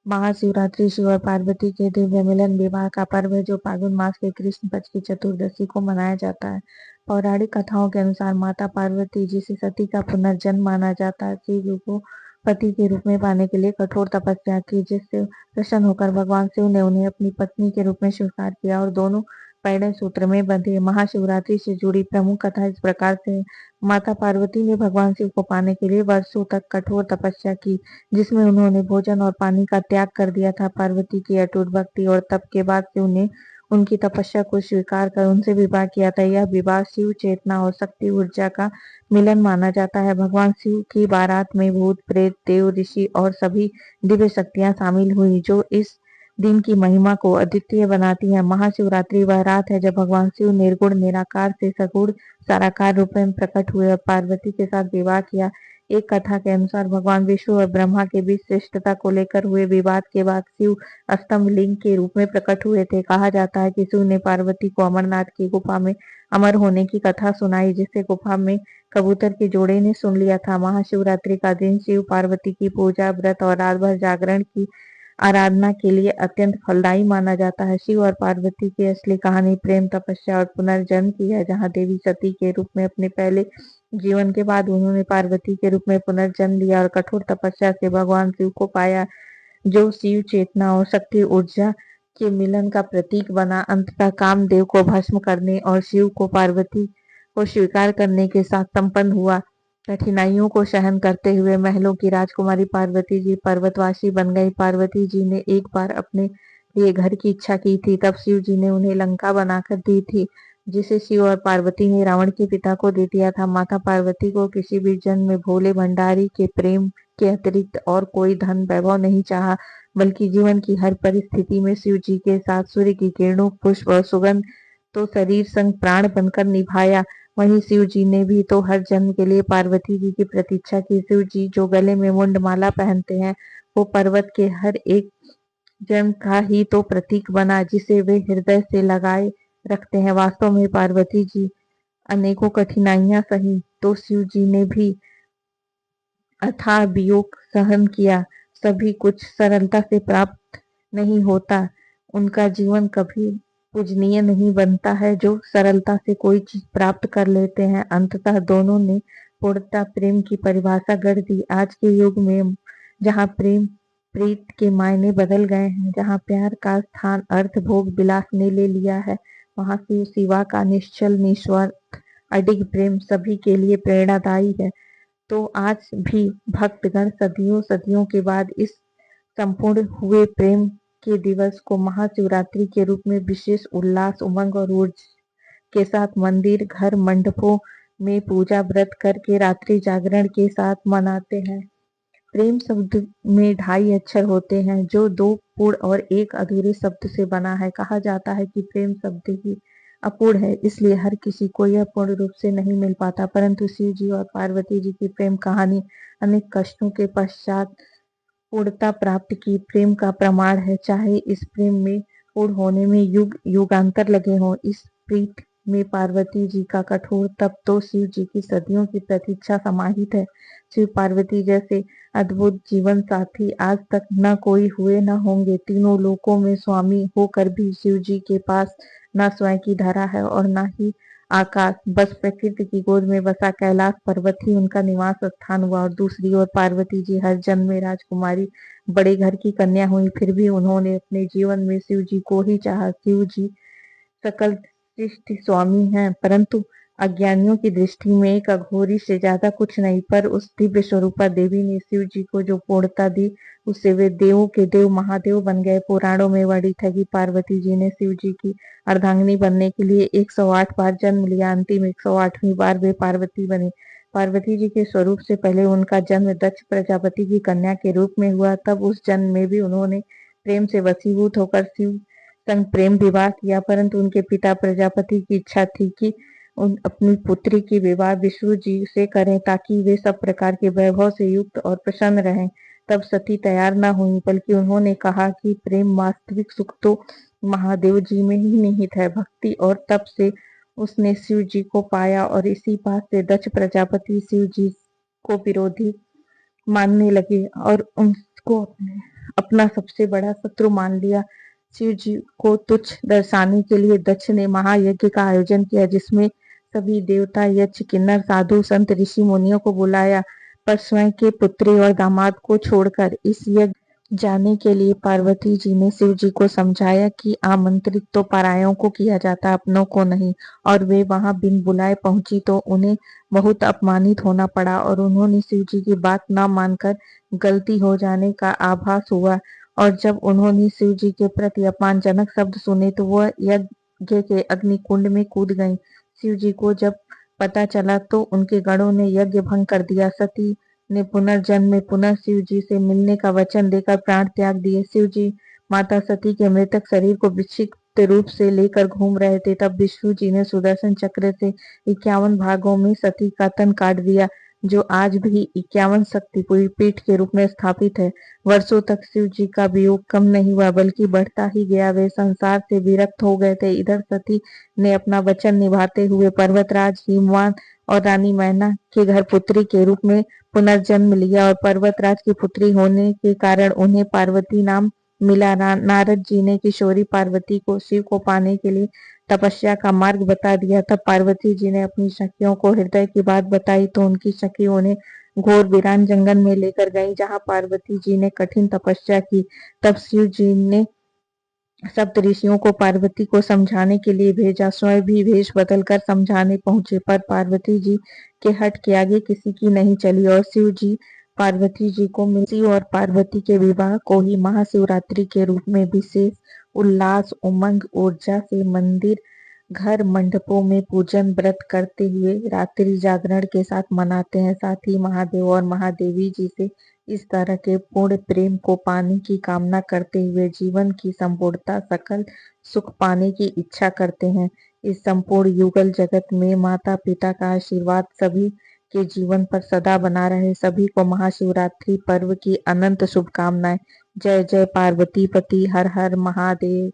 महाशिवरात्रि शिव और पार्वती के दिव्य मिलन विवाह का पर्व है जो फाल्गुन मास के कृष्ण पक्ष की चतुर्दशी को मनाया जाता है। पौराणिक कथाओं के अनुसार माता पार्वती जिसे सती का पुनर्जन्म माना जाता है, शिव को पति के रूप में पाने के लिए कठोर तपस्या की, जिससे प्रसन्न होकर भगवान शिव ने उन्हें अपनी पत्नी के रूप में स्वीकार किया और दोनों पैणे सूत्र में बंधे। महाशिवरात्रि से जुड़ी प्रमुख कथा इस प्रकार से है। माता पार्वती ने भगवान शिव को पाने के लिए वर्षों तक कठोर तपस्या की, जिसमें उन्होंने भोजन और पानी का त्याग कर दिया था। पार्वती की अटूट भक्ति और तप के बाद शिव ने उनकी तपस्या को स्वीकार कर उनसे विवाह किया था। यह विवाह शिव चेतना और शक्ति ऊर्जा का मिलन माना जाता है। भगवान शिव की बारात में भूत, प्रेत, देव, ऋषि और सभी दिव्य शक्तियां शामिल हुई, जो इस दिन की महिमा को अद्वितीय बनाती है। महाशिवरात्रि वह रात है जब भगवान शिव निर्गुण निराकार से सगुण साराकार रूप में प्रकट हुए और पार्वती के साथ विवाह किया। एक कथा के अनुसार भगवान विष्णु और ब्रह्मा के बीच श्रेष्ठता को लेकर हुए विवाद के बाद शिव स्तंभ लिंग के रूप में प्रकट हुए थे। कहा जाता है कि शिव ने पार्वती को अमरनाथ की गुफा में अमर होने की कथा सुनाई, जिसे गुफा में कबूतर के जोड़े ने सुन लिया था। महाशिवरात्रि का दिन शिव पार्वती की पूजा, व्रत और रात भर जागरण की आराधना के लिए अत्यंत फलदायी माना जाता है। शिव और पार्वती की असली कहानी प्रेम, तपस्या और पुनर्जन्म की है, जहाँ देवी सती के रूप में अपने पहले जीवन के बाद उन्होंने पार्वती के रूप में पुनर्जन्म लिया और कठोर तपस्या से भगवान शिव को पाया, जो शिव चेतना और शक्ति ऊर्जा के मिलन का प्रतीक बना। अंततः कामदेव को भस्म करने और शिव को पार्वती को स्वीकार करने के साथ संपन्न हुआ। कठिनाइयों को सहन करते हुए महलों की राजकुमारी पार्वती जी पर्वतवासी बन गई। पार्वती जी ने एक बार अपने लिए घर की इच्छा की थी, तब शिव जी ने उन्हें लंका बनाकर दी थी, जिसे शिव और पार्वती ने रावण के पिता को दे दिया था। माता पार्वती को किसी भी जन्म में भोले भंडारी के प्रेम के अतिरिक्त और कोई धन वैभव नहीं चाहा, बल्कि जीवन की हर परिस्थिति में शिव जी के साथ सूर्य की किरणों, पुष्प और सुगंध तो शरीर संग प्राण बनकर निभाया। वहीं शिव जी ने भी तो हर जन्म के लिए पार्वती जी की प्रतीक्षा की। शिव जी जो गले में मुंड माला पहनते हैं, वो पर्वत के हर एक जन्म का ही तो प्रतीक बना, जिसे वे हृदय से लगाए रखते हैं। वास्तव में पार्वती जी अनेकों कठिनाइयां सही, तो शिव जी ने भी अथाह वियोग सहन किया। सभी कुछ सरलता से प्राप्त नहीं होता। उनका जीवन कभी पूजनीय नहीं बनता है जो सरलता से कोई चीज प्राप्त कर लेते हैं। अंततः दोनों ने पूर्णता प्रेम की परिभाषा गढ़ दी। आज के युग में जहाँ प्रेम प्रीत के मायने बदल गए हैं, जहाँ प्यार का स्थान अर्थ भोग विलास ने ले लिया है, वहाँ शिव शिवा का निश्चल निस्वार्थ अडिग प्रेम सभी के लिए प्रेरणादायी है। तो आज भी भक्तगण सदियों सदियों के बाद इस संपूर्ण हुए प्रेम के दिवस को महाशिवरात्रि के रूप में विशेष उल्लास, उमंग और ऊर्जा के साथ मंदिर, घर, मंडपों में पूजा व्रत करके रात्रि जागरण के साथ मनाते हैं। प्रेम शब्द में ढाई अक्षर होते हैं, जो दो पूर्ण और एक अधूरे शब्द से बना है। कहा जाता है कि प्रेम शब्द ही अपूर्ण है, इसलिए हर किसी को यह पूर्ण रूप से नहीं मिल पाता, परंतु शिव जी और पार्वती जी की प्रेम कहानी अनेक कष्टों के पश्चात पूर्णता प्राप्त की प्रेम का प्रमाण है। चाहे इस प्रेम में पूर्ण होने में युग युगांतर लगे हों, इस प्रीत में पार्वती जी का कठोर तप तो शिव जी की सदियों की प्रतीक्षा समाहित है। शिव पार्वती जैसे अद्भुत जीवन साथी आज तक न कोई हुए न होंगे। तीनों लोकों में स्वामी होकर भी शिव जी के पास न स्वयं की धरा है और न ही आकाश, बस प्रकृति की गोद में बसा कैलाश पर्वत ही उनका निवास स्थान हुआ। और दूसरी ओर पार्वती जी हर जन्म में राजकुमारी, बड़े घर की कन्या हुई, फिर भी उन्होंने अपने जीवन में शिव जी को ही चाहा। शिव जी सकल सृष्टि स्वामी हैं, परंतु अज्ञानियों की दृष्टि में एक अघोरी से ज्यादा कुछ नहीं। पर उस दिव्य स्वरूपा देवी ने शिव जी को जो पूर्णता दी, उससे वे देवों के देव महादेव बन गए। पुराणों में वर्णित है कि पार्वती जी ने शिव जी की अर्धांगिनी बनने के लिए 108 बार जन्म लिया। अंतिम 108वीं बार वे पार्वती बनी। पार्वती जी के स्वरूप से पहले उनका जन्म दक्ष प्रजापति की कन्या के रूप में हुआ। तब उस जन्म में भी उन्होंने प्रेम से वशीभूत होकर शिव संग प्रेम विवाह किया, परंतु उनके पिता प्रजापति की इच्छा थी कि अपनी पुत्री की विवाह विष्णु जी से करें, ताकि वे सब प्रकार के वैभव से युक्त और प्रसन्न रहें। तब सती तैयार न हुई, बल्कि उन्होंने कहा कि प्रेम वास्तविक सुख तो महादेव जी में ही निहित है। भक्ति और तप से उसने शिव जी को पाया और इसी बात से दक्ष प्रजापति शिव जी को विरोधी मानने लगे और उनको अपना सबसे बड़ा शत्रु मान लिया। शिव जी को तुच्छ दर्शाने के लिए दक्ष ने महायज्ञ का आयोजन किया, जिसमें सभी देवता, यक्ष, किन्नर, साधु, संत, ऋषि, मुनियों को बुलाया, पर स्वयं के पुत्री और दामाद को छोड़कर। इस यज्ञ जाने के लिए पार्वती जी ने शिव जी को समझाया कि आमंत्रित तो परायों को किया जाता, अपनों को नहीं, और वे वहां बिन बुलाए पहुंची तो उन्हें बहुत अपमानित होना पड़ा, और उन्होंने शिव जी की बात न मानकर गलती हो जाने का आभास हुआ, और जब उन्होंने शिव जी के प्रति अपमानजनक शब्द सुने तो वह यज्ञ के अग्निकुंड में कूद गईं। शिव जी को जब पता चला तो उनके गणों ने यज्ञ भंग कर दिया। सती ने पुनर्जन्म में पुनः शिव जी से मिलने का वचन देकर प्राण त्याग दिए। शिव जी माता सती के मृतक शरीर को विक्षिप्त रूप से लेकर घूम रहे थे, तब विष्णु जी ने सुदर्शन चक्र से 51 भागों में सती का तन काट दिया, जो आज भी 51 शक्तिपुरी पीठ के रूप में स्थापित है। वर्षों तक शिव जी का वियोग कम नहीं हुआ, बल्कि बढ़ता ही गया। वे संसार से विरक्त हो गए थे। इधर सती ने अपना वचन निभाते हुए पर्वतराज हिमवान और रानी मैना के घर पुत्री के रूप में पुनर्जन्म लिया, और पर्वतराज की पुत्री होने के कारण उन्हें पार्वती नाम मिला। नारद जी ने किशोरी पार्वती को शिव को पाने के लिए तपस्या का मार्ग बता दिया। तब पार्वती जी ने अपनी सखियों को हृदय की बात बताई तो उनकी सखियों ने घोर वीरान जंगल में लेकर गई, जहाँ पार्वती जी ने कठिन तपस्या की। तब शिव जी ने सप्त ऋषियों को पार्वती को समझाने के लिए भेजा। स्वयं भी वेश बदलकर समझाने पहुंचे, पर पार्वती जी के हट के आगे किसी की नहीं चली, और शिव जी पार्वती जी को शिव और पार्वती के विवाह को ही महाशिवरात्रि के रूप में विशेष उल्लास, उमंग, ऊर्जा से मंदिर, घर, मंडपों में पूजन व्रत करते हुए रात्रि जागरण के साथ मनाते हैं। साथ ही महादेव और महादेवी जी से इस तरह के पूर्ण प्रेम को पाने की कामना करते हुए जीवन की संपूर्णता, सकल सुख पाने की इच्छा करते हैं। इस संपूर्ण युगल जगत में माता पिता का आशीर्वाद सभी के जीवन पर सदा बना रहे। सभी को महाशिवरात्रि पर्व की अनंत शुभकामनाएं। जय जय पार्वती पति, हर हर महादेव।